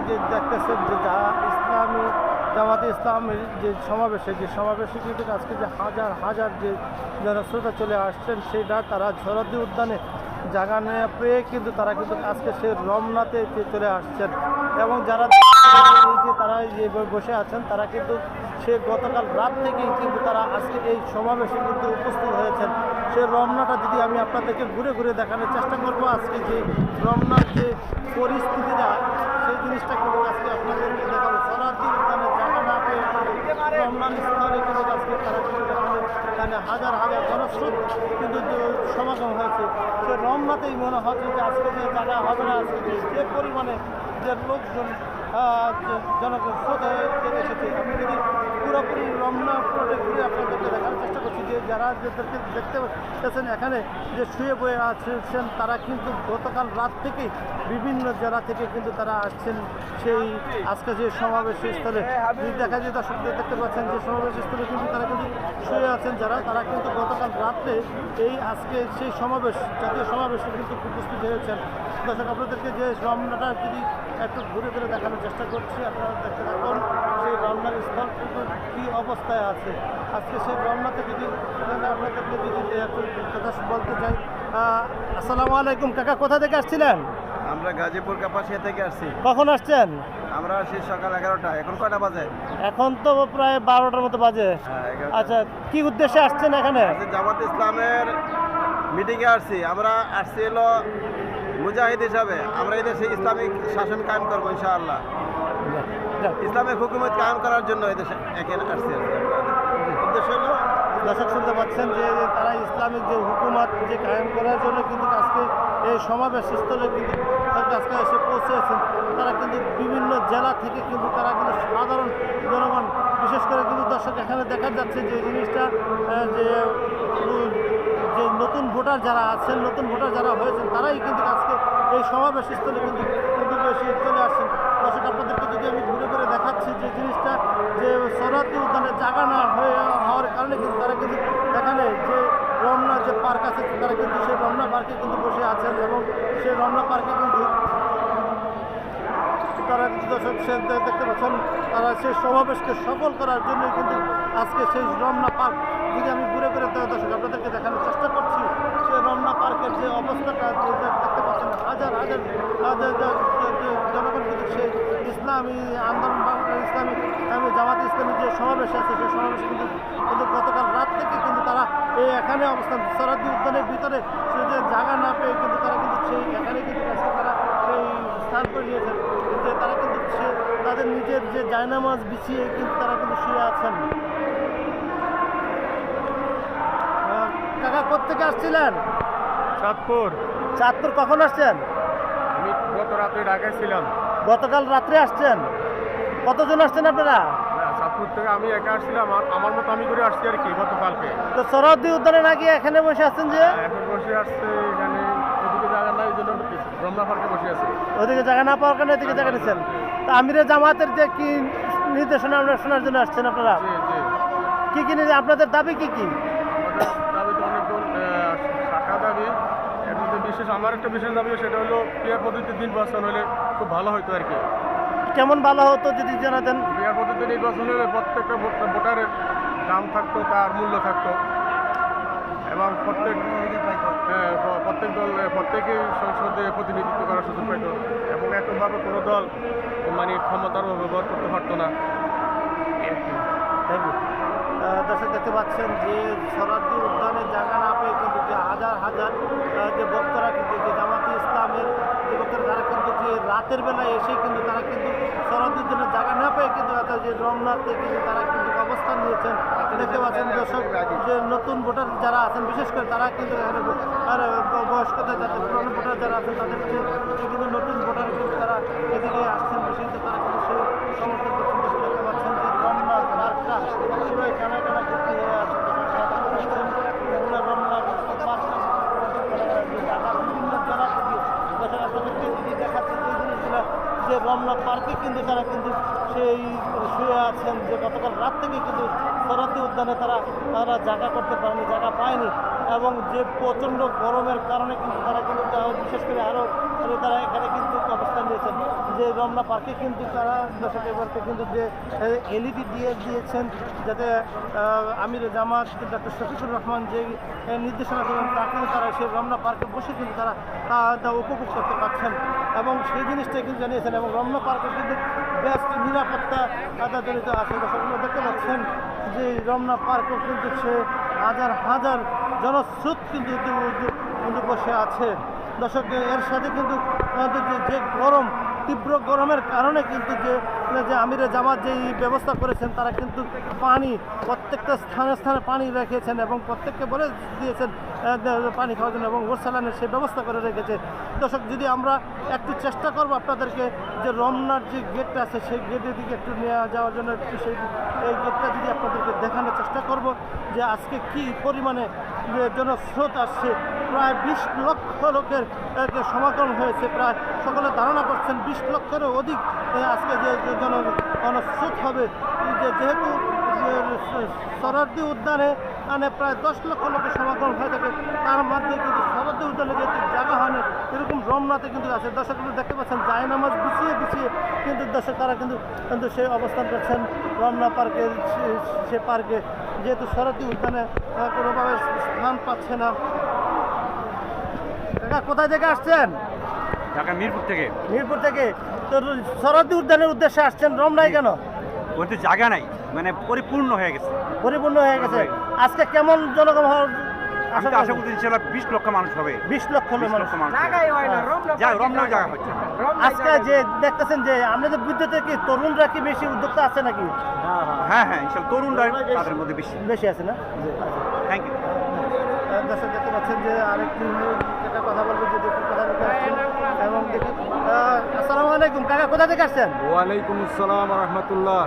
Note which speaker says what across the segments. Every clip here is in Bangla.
Speaker 1: যে দেখতেছেন যে ইসলামী জামাতে ইসলামের যে সমাবেশে কিন্তু আজকে যে হাজার হাজার যে যারা শ্রোতা চলে আসছেন সেটা তারা সোহরাওয়ার্দী উদ্যানে জায়গা না পেয়ে কিন্তু তারা কিন্তু আজকে সেই রমনাতে চলে আসছেন এবং যারা এই যে তারা যে বসে আছেন তারা কিন্তু সে গতকাল রাত থেকেই কিন্তু তারা আজকে এই সমাবেশে কিন্তু উপস্থিত হয়েছেন। সে রমনাটা যদি আমি আপনাদেরকে ঘুরে ঘুরে দেখানোর চেষ্টা করব, আজকে যে রমনার যে পরিস্থিতিটা সেই জিনিসটা কিন্তু আজকে আপনাদেরকে দেখাবো। সোহরাওয়ার্দী উদ্যানে জায়গা না পেয়ে রমনার স্থলে কিন্তু আজকে তারা এখানে হাজার হাজার জনস্রোত কিন্তু সমাগম হয়েছে। সে রমনাতেই মনে হচ্ছে যে আজকে যে জায়গা হবে না, আজকে যে পরিমাণে যে লোকজন জনগণ স্রোত হয়ে এসেছে। আমি যদি পুরোপুরি রমনা পুরোটা ঘুরে আপনাদেরকে দেখার চেষ্টা করছি যে যারা যাদেরকে দেখতে পাচ্ছেন এখানে যে শুয়ে বয়ে আসছেন তারা কিন্তু গতকাল রাত থেকেই বিভিন্ন জেলা থেকে কিন্তু তারা আসছেন সেই আজকে যে সমাবেশ স্থলে দেখা যায় দর্শকদের দেখতে পাচ্ছেন যে সমাবেশ স্থলে কিন্তু তারা কিন্তু শুয়ে আছেন যারা তারা কিন্তু গতকাল রাত্রে এই আজকে সেই সমাবেশ জাতীয় সমাবেশে কিন্তু উপস্থিত হয়েছেন। দর্শক আপনাদেরকে যে রমনাটা যদি একটু ঘুরে ঘুরে দেখানোর চেষ্টা করছি, আপনারা দেখতে থাকুন সেই রমনার স্থল কিন্তু কী অবস্থায় আছে। আজকে সেই রমনাতে যদি আপনাদেরকে যদি একটু কথা বলতে চাই। আসসালামু আলাইকুম কাকা, কোথা থেকে আসছিলেন?
Speaker 2: আমরা গাজীপুর কাপাসিয়া থেকে আসছি।
Speaker 1: কখন আসছেন?
Speaker 2: আমরা আসছি সকাল 11টা। এখন কয়টা বাজে?
Speaker 1: এখন তো প্রায় 12টার মতো বাজে। আচ্ছা, কি উদ্দেশ্যে আসছেন এখানে?
Speaker 2: জামাত ইসলামের মিটিংয়ে আসছি। আমরা আসছি হলো মুজাহিদ হিসাবে। আমরা এই দেশে ইসলামিক শাসন কায়েম করবো ইনশাআল্লাহ। ইসলামিক হুকুমত কায়েম করার জন্য এই দেশে এখানে আসছি। উদ্দেশ্য হলো
Speaker 1: দর্শক শুনতে পাচ্ছেন যে তারা ইসলামিক যে হুকুমত যে কায়েম করার জন্য কিন্তু আজকে এই সমাবেশ স্থলে কিন্তু আজকে এসে পৌঁছেছেন। তারা কিন্তু বিভিন্ন জেলা থেকে কিন্তু তারা কিন্তু সাধারণ জনগণ বিশেষ করে কিন্তু দর্শক এখানে দেখা যাচ্ছে যে জিনিসটা যে নতুন ভোটার যারা আছেন, নতুন ভোটার যারা হয়েছেন তারাই কিন্তু আজকে এই সমাবেশ স্থলে কিন্তু বেশি চলে আসছেন। দর্শক আপনাদেরকে যদি আমি ঘুরে ঘুরে দেখাচ্ছি যে জিনিসটা যে সোহরাওয়ার্দী উদ্যানে জায়গা না হওয়ার কারণে কিন্তু তারা কিন্তু এখানে যে রমনা যে পার্ক আছে তারা কিন্তু সেই রমনা পার্কে কিন্তু বসে আছেন এবং সেই রমনা পার্কে কিন্তু তারা কিন্তু দর্শক দেখতে পাচ্ছেন তারা সেই সমাবেশকে সফল করার জন্যই কিন্তু আজকে সেই রমনা পার্ক যদি আমি ঘুরে ঘুরে দর্শক আপনাদেরকে দেখানোর চেষ্টা করছি সেই রমনা পার্কের যে অবস্থাটা দেখতে পাচ্ছেন হাজার হাজার জনগণ কিন্তু সেই ইসলামী আন্দোলন ইসলামী জামাত ইসলামী যে সমাবেশ আছে সেই সমাবেশ কিন্তু গতকাল রাত থেকে কিন্তু তারা এই এখানে অবস্থান সোহরাওয়ার্দী উদ্যানের ভিতরে সে যে জায়গা না পেয়ে কিন্তু তারা কিন্তু সেই এখানে কিন্তু আজকে তারা সেই স্থান করে নিয়েছেন যে তারা কিন্তু সে তাদের নিজের যে জায়নামাজ বিছিয়ে কিন্তু তারা কিন্তু শুয়ে আছেন। কাকা কোত্থেকে আসছিলেন?
Speaker 3: চাঁদপুর।
Speaker 1: চাঁদপুর কখন আসছেন?
Speaker 3: আমি গত রাতে ঢাকায় ছিলাম।
Speaker 1: গতকাল রাত্রে আসছেন? কতজন আসছেন আপনারা?
Speaker 3: চাঁদপুর থেকে আমি একা আসছিলাম, আমার মতো আমি করে আসছি আর কি গতকালকে।
Speaker 1: তো সোহরাওয়ার্দী উদ্যানে নাকি এখানে বসে আছেন যে?
Speaker 3: এখন বসে আসছে এখানে, ওদিকে জায়গা নাই এই জন্য রমনা পার্কে বসে আছে।
Speaker 1: ওদিকে জায়গা না পাওয়ার কারণে এদিকে জায়গা নিচ্ছেন। তো আমিরে জামাতের যে কি নির্দেশনা আমরা শোনার জন্য আসছেন আপনারা?
Speaker 3: জি জি।
Speaker 1: কি আপনাদের দাবি কি কি?
Speaker 3: দাবি তো অনেকগুলো শাখা দাবি। এর মধ্যে বিশেষ আমার একটা বিশেষ দাবি সেটা হলো ক্রিয়া পদ্ধতি নির্বাচন হলে খুব ভালো হতো আর কি।
Speaker 1: কেমন ভালো হতো যদি জানাতেন?
Speaker 3: ক্রিয়া পদ্ধতি নির্বাচন হলে প্রত্যেকটা ভোটারের দাম থাকতো, তার মূল্য থাকতো এবং প্রত্যেক দল প্রত্যেকেই সংসদে প্রতিনিধিত্ব করার সুযোগ পেত এবং এককভাবে কোনো দল মানে ক্ষমতার ব্যবহার করতে পারতো না।
Speaker 1: দর্শক দেখতে পাচ্ছেন যে সোহরাওয়ার্দী উদ্যানে জায়গা না পেয়ে কিন্তু যে হাজার হাজার যে বক্তারা কিন্তু যে জামাতে ইসলামের যে বক্তারা তারা কিন্তু যে রাতের বেলায় এসে কিন্তু তারা কিন্তু সোহরাওয়ার্দী উদ্যানে জায়গা না পেয়ে কিন্তু যে রমনাতে কিন্তু তারা কিন্তু অবস্থান নিয়েছেন। দেখতে পাচ্ছেন দর্শক যে নতুন ভোটার যারা আছেন বিশেষ করে তারা কিন্তু বয়স্কদের যাতে পুরনো ভোটার যারা আছেন তাদেরকে কিন্তু নতুন ভোটার কিন্তু তারা এদিকে আসছেন বেশি কিন্তু তারা কিন্তু সেই সমর্থন করছেন। দেখতে পাচ্ছেন যে রমনা পার্কটা পুরো কানা কানা ভর্তি হয়ে আছে। পুরো রমনা পার্কটা বিভিন্ন জেলা থেকে আপনাদেরকে যদি দেখাচ্ছে যে জিনিসগুলো যে রমনা পার্কে কিন্তু তারা কিন্তু সেই শুয়ে আছেন যে গতকাল রাত থেকে কিন্তু শরৎ উদ্যানে তারা জায়গা করতে পারেনি, জায়গা পায়নি এবং যে প্রচণ্ড গরমের কারণে কিন্তু তারা কিন্তু বিশেষ করে আরও তারা এখানে কিন্তু অবস্থান নিয়েছেন যে রমনা পার্কে কিন্তু তারা দর্শক এবারকে কিন্তু যে এলইডি দিয়েছেন যাতে আমির জামাত ডক্টর শফিকুর রহমান যে নির্দেশনা করেন তা কিন্তু তারা সেই রমনা পার্কে বসে কিন্তু তারা তা উপভোগ করতে পারছেন এবং সেই জিনিসটাই কিন্তু জানিয়েছেন এবং রমনা পার্কে কিন্তু বেশ নিরাপত্তা জড়িত আছে। দর্শকগুলো দেখতে পাচ্ছেন যে রমনা পার্কও কিন্তু সে হাজার হাজার জনস্রোত কিন্তু বসে আছে। দর্শক এর সাথে কিন্তু যে গরম তীব্র গরমের কারণে কিন্তু যে আমিরে জামাত যেই ব্যবস্থা করেছেন তারা কিন্তু পানি প্রত্যেকটা স্থানে স্থানে পানি রেখেছেন এবং প্রত্যেককে বলে দিয়েছেন পানি খাওয়ার জন্য এবং ওরসালানের সেই ব্যবস্থা করে রেখেছে। দর্শক যদি আমরা একটু চেষ্টা করব আপনাদেরকে যে রমনার যে গেটটা আছে সেই গেটের দিকে একটু নিয়ে যাওয়ার জন্য একটু এই গেটটা যদি আপনাদেরকে দেখানোর চেষ্টা করব যে আজকে কি পরিমাণে জনস্রোত আসছে। প্রায় 20 লক্ষ লোকের সমাগম হয়েছে, প্রায় সকলে ধারণা করছেন 20 লক্ষেরও অধিক আজকে যে জনস্রোত হবে। যেহেতু শরৎ উদ্যানে প্রায় 10 লক্ষ লোকের সমাগম হয়ে থাকে, তার মধ্যে কিন্তু শরৎ উদ্যানে যেহেতু জায়গা হয়নি এরকম রমনাতে কিন্তু আছে। দর্শকগুলো দেখতে পাচ্ছেন জায়নামাজ বিছিয়ে কিন্তু দর্শক তারা কিন্তু সেই অবস্থান করছেন রমনা পার্কের সে পার্কে, যেহেতু শরৎ উদ্যানে কোনোভাবে স্থান পাচ্ছে না। কাকা কোথায় থেকে আসছেন?
Speaker 4: ঢাকা মিরপুর থেকে।
Speaker 1: মিরপুর থেকে তো শরৎ উদ্যানের উদ্দেশ্যে আসছেন, রমনায় কেন?
Speaker 4: ওই তো জায়গা নাই, মানে পরিপূর্ণ হয়ে গেছে।
Speaker 1: পরিপূর্ণ হয়ে গেছে। আজকে কেমন জনগণ হওয়ার
Speaker 4: আমি তো আশা করছি ইনশাআল্লাহ 20 লক্ষ মানুষ হবে।
Speaker 1: 20 লক্ষ মানুষ।
Speaker 4: জায়গাই হয় না, রমনাও জায়গা হচ্ছে।
Speaker 1: আজকে যে দেখতেছেন যে আমাদের বিদ্যুতের কি তরুণরা কি বেশি উদ্যোক্তা আছে নাকি?
Speaker 4: হ্যাঁ ইনশাআল্লাহ তরুণরা তাদের মধ্যে বেশি
Speaker 1: আছে না?
Speaker 4: Thank you.
Speaker 1: দর্শক দেখতে পাচ্ছেন যে আরেকটি একটা কথা বলবো যে দেখুন কোথা থেকে আসছেন এবং দেখি। আসসালামু আলাইকুম কাকা, কোথা থেকে আসছেন?
Speaker 3: ওয়ালাইকুম আসসালাম রহমতুল্লাহ।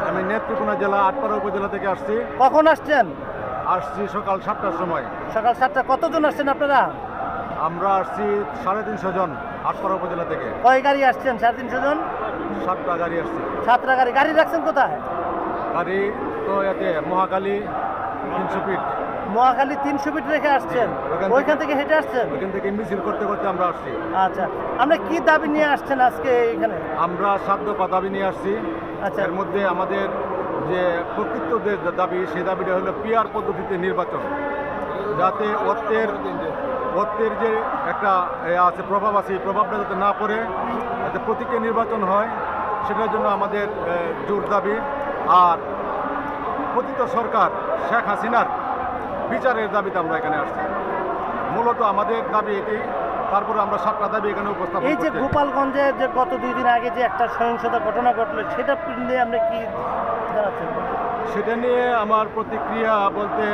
Speaker 3: আমি নেত্রকোনা জেলা আটপাড়া উপজেলা থেকে আসছি।
Speaker 1: কখন আসছেন?
Speaker 3: আসছি সকাল 7টার সময়।
Speaker 1: সকাল 7টা। কতজন আসছেন আপনারা?
Speaker 3: আমরা আসছি 350 জন আটপাড়া উপজেলা থেকে।
Speaker 1: কয় গাড়ি আসছেন? 350 জন।
Speaker 3: 7টা গাড়ি আসছে।
Speaker 1: 7টা গাড়ি। গাড়ি রাখছেন কোথায়?
Speaker 3: গাড়ি তো এতে মহাকালী 300 ফিট।
Speaker 1: মহাখালী 300 ফিট রেখে আসছেন, ওইখান থেকে হেঁটে আসছেন?
Speaker 3: ওইখান থেকে মিছিল করতে করতে আমরা আসছি।
Speaker 1: আচ্ছা, আমরা কি দাবি নিয়ে আসছেন আজকে এখানে?
Speaker 3: আমরা 7 দফা দাবি নিয়ে আসছি।
Speaker 1: আচ্ছা।
Speaker 3: এর মধ্যে আমাদের যে প্রকৃত যে দাবি, সেই দাবিটা হলো পিআর পদ্ধতিতে নির্বাচন, যাতে অর্থের যে একটা আছে প্রভাব আছে, এই প্রভাবটা যাতে না পড়ে, যাতে প্রতীকে নির্বাচন হয়, সেটার জন্য আমাদের জোর দাবি। আর পতিত সরকার শেখ হাসিনার বিচারের দাবিতে আমরা এখানে আসছি। মূলত আমাদের দাবি এটি। তারপরে আমরা 7টা দাবি এখানে উপস্থাপন
Speaker 1: এই যে
Speaker 3: করছি।
Speaker 1: গোপালগঞ্জে যে গত 2 দিন আগে যে একটা সহিংসতা ঘটনা ঘটলো, সেটা নিয়ে আপনি কি জানাচ্ছেন?
Speaker 3: সেটা নিয়ে আমার প্রতিক্রিয়া বলতে,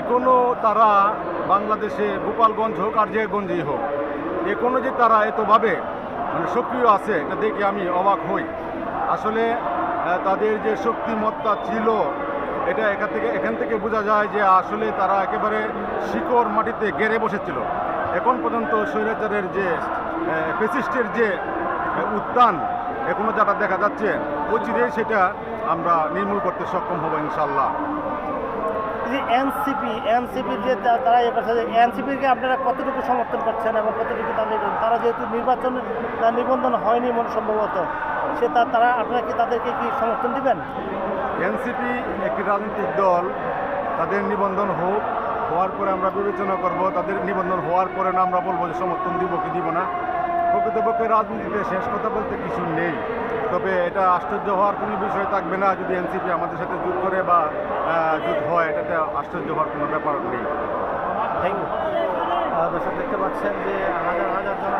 Speaker 3: এখনও তারা বাংলাদেশে গোপালগঞ্জ হোক আর যে গঞ্জেই হোক, এখনও যে তারা এতভাবে মানে সক্রিয় আছে, এটা দেখে আমি অবাক হই। আসলে তাদের যে শক্তিমত্তা ছিল, এটা এখান থেকে বোঝা যায় যে আসলে তারা একেবারে শিকড় মাটিতে গেড়ে বসেছিল। এখন পর্যন্ত স্বৈরাচারের যে ফ্যাসিস্টের যে উত্থান এখনও যারা দেখা যাচ্ছে, অচিরেই সেটা আমরা নির্মূল করতে সক্ষম হব ইনশাল্লাহ।
Speaker 1: যে এনসিপি যে তারা এনসিপিকে আপনারা কতটুকু সমর্থন করছেন এবং কতটুকু তারা যেহেতু নির্বাচনে নিবন্ধন হয়নি মনে সম্ভবত, তারা আপনারা কি তাদেরকে কি সমর্থন দিবেন?
Speaker 3: এনসিপি একটি রাজনৈতিক দল, তাদের নিবন্ধন হওয়ার পরে আমরা বিবেচনা করব। তাদের নিবন্ধন হওয়ার পরে না আমরা বলবো যে সমর্থন দিব কি দিব না। প্রকৃতপক্ষে রাজনীতিতে শেষ কথা বলতে কিছু নেই। তবে এটা আশ্চর্য হওয়ার কোনো বিষয় থাকবে না যদি এনসিপি আমাদের সাথে যুদ্ধ করে বা যুদ্ধ হয়, এটাতে আশ্চর্য হওয়ার কোনো ব্যাপার নেই।
Speaker 1: Thank you. দর্শক দেখতে পাচ্ছেন যে হাজার হাজার জন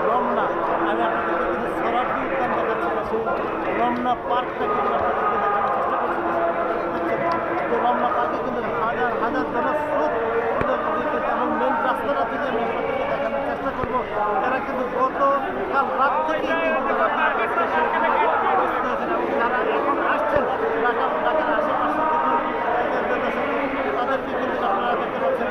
Speaker 1: রমনা, আমি আপনাদেরকে কিন্তু শরৎ উদ্যান দেখাচ্ছি, সেই রমনা পার্কটা কিন্তু আপনাদেরকে দেখানোর চেষ্টা করছি। যে রমনা পার্কে কিন্তু হাজার হাজার জনস্রোত এবং মেন রাস্তাটা যদি আমি আপনাদেরকে দেখানোর চেষ্টা করবো, এরা কিন্তু গতকাল রাত থেকেই কিন্তু তারা যারা এখন আসছেন ঢাকার আশেপাশে তাদেরকে কিন্তু আপনারা দেখতে পাচ্ছেন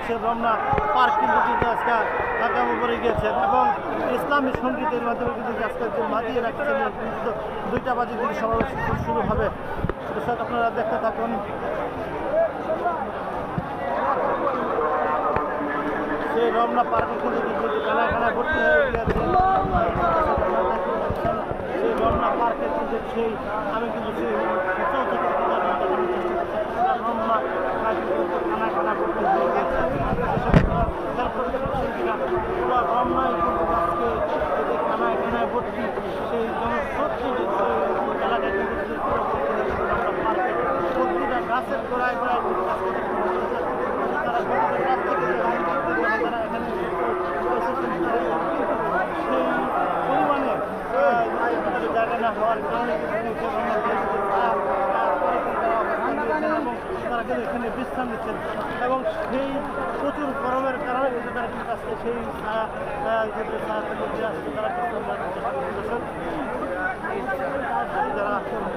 Speaker 1: হচ্ছে রমনা পার্ক কিন্তু আজকে কামে পড়ে গিয়েছেন এবং ইসলামী সঙ্গীতের মাধ্যমে কিন্তু আজকে যে মাতিয়ে রাখছেন 2টা বাজে কিন্তু সমাবেশ শুরু হবে। দর্শক আপনারা দেখতে থাকুন। সেই রমনা পার্কে কিন্তু কানা ভর্তি হয়ে গিয়েছে। সেই রমনা পার্কে কিন্তু আমি কিন্তু সেই রমনা কানা ভর্তি হয়ে গেছে। পুরো রমনায় কিন্তু আজকে কানায় ভর্তি সেই জনশক্তি এলাকায় কিন্তু রমনা পার্কে প্রতিটা গাছের গোড়ায় কিন্তু তারা সেই পরিমাণে জায়গা না হওয়ার কারণে এবং তারা কিন্তু এখানে বিশ্রাম নিচ্ছেন এবং সেই প্রচুর গরমের কারণে কিন্তু তারা কিন্তু আজকে সেই যারা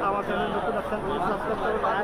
Speaker 1: আমার চ্যানেল নতুন আছেন সাবস্ক্রাইব করবেন।